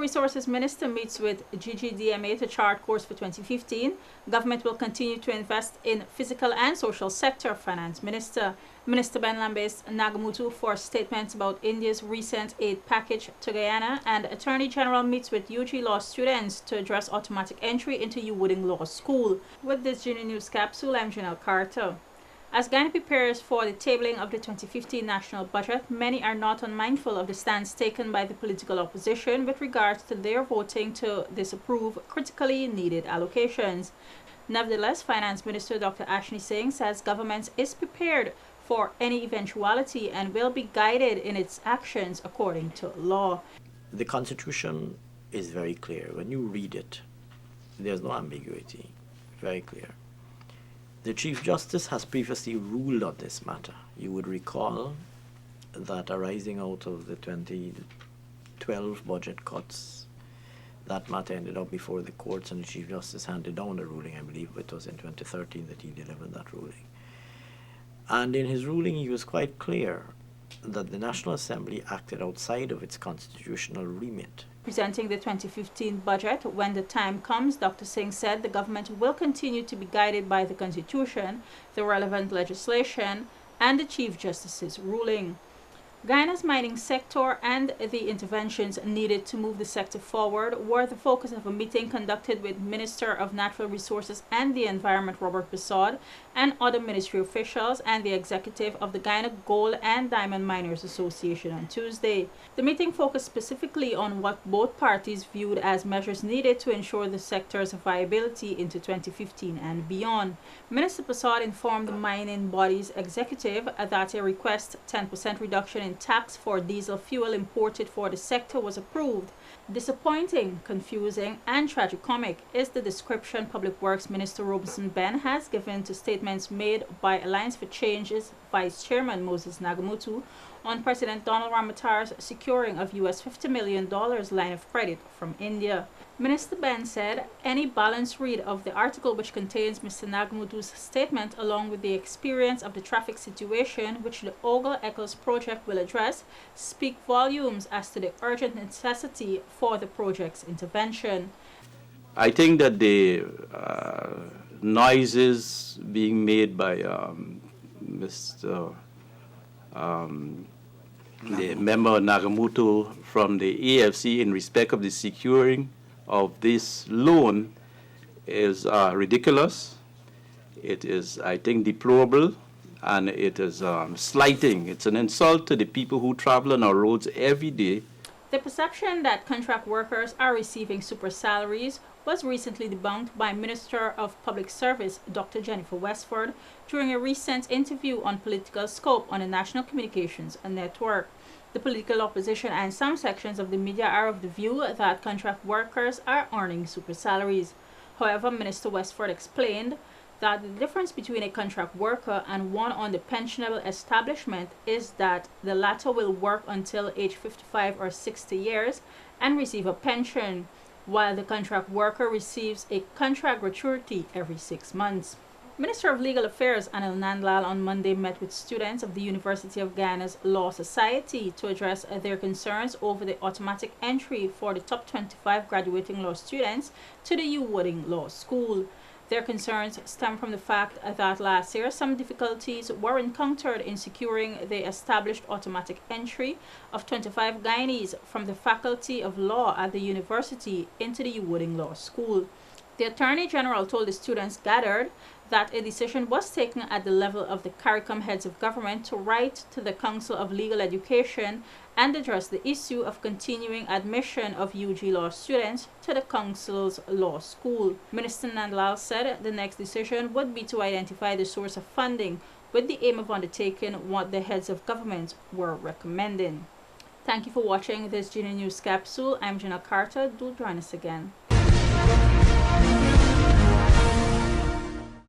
Resources Minister meets with GGDMA to chart course for 2015. Government will continue to invest in physical and social sector. Finance Minister Ben Lambis Nagamutu for statements about India's recent aid package to Guyana. And Attorney General meets with UG Law students to address automatic entry into U Wooding Law School. With this GINA News Capsule, I'm Janelle Carter. As Ghana prepares for the tabling of the 2015 national budget, many are not unmindful of the stance taken by the political opposition with regards to their voting to disapprove critically needed allocations. Nevertheless, Finance Minister Dr. Ashni Singh says government is prepared for any eventuality and will be guided in its actions according to law. The Constitution is very clear. When you read it, there's no ambiguity. Very clear. The Chief Justice has previously ruled on this matter. You would recall that arising out of the 2012 budget cuts, that matter ended up before the courts and the Chief Justice handed down the ruling. I believe it was in 2013 that he delivered that ruling. And in his ruling, he was quite clear that the National Assembly acted outside of its constitutional remit. Presenting the 2015 budget when the time comes, Dr. Singh said the government will continue to be guided by the Constitution, the relevant legislation, and the Chief Justice's ruling. Guyana's mining sector and the interventions needed to move the sector forward were the focus of a meeting conducted with Minister of Natural Resources and the Environment Robert Bissaud and other ministry officials and the executive of the Guyana Gold and Diamond Miners Association on Tuesday. The meeting focused specifically on what both parties viewed as measures needed to ensure the sector's viability into 2015 and beyond. Minister Bissaud informed the mining body's executive that a request 10% reduction in tax for diesel fuel imported for the sector was approved. Disappointing, confusing, and tragicomic is the description Public Works Minister Robinson Ben has given to statements made by Alliance for Change's Vice Chairman Moses Nagamutu on President Donald Ramatar's securing of US $50 million line of credit from India. Minister Ben said any balanced read of the article which contains Mr. Nagamutu's statement along with the experience of the traffic situation which the Ogle Eccles project will address speak volumes as to the urgent necessity for the project's intervention. I think that the noises being made by Mr. The member Nagamutu from the AFC in respect of the securing of this loan is ridiculous. It is, I think, deplorable, and it is slighting. It's an insult to the people who travel on our roads every day. The perception that contract workers are receiving super salaries was recently debunked by Minister of Public Service Dr. Jennifer Westford during a recent interview on political scope on the National Communications Network. The political opposition and some sections of the media are of the view that contract workers are earning super salaries. However, Minister Westford explained that the difference between a contract worker and one on the pensionable establishment is that the latter will work until age 55 or 60 years and receive a pension, while the contract worker receives a contract gratuity every 6 months. Minister of Legal Affairs Anil Nandlal on Monday met with students of the University of Guyana's Law Society to address their concerns over the automatic entry for the top 25 graduating law students to the U Wooding Law School. Their concerns stem from the fact that last year some difficulties were encountered in securing the established automatic entry of 25 Guyanese from the Faculty of Law at the university into the U Wooding Law School. The Attorney General told the students gathered that a decision was taken at the level of the CARICOM heads of government to write to the Council of Legal Education and address the issue of continuing admission of UG Law students to the Council's law school. Minister Nandlal said the next decision would be to identify the source of funding with the aim of undertaking what the heads of government were recommending. Thank you for watching this GINA News Capsule. I'm Janelle Carter. Do join us again.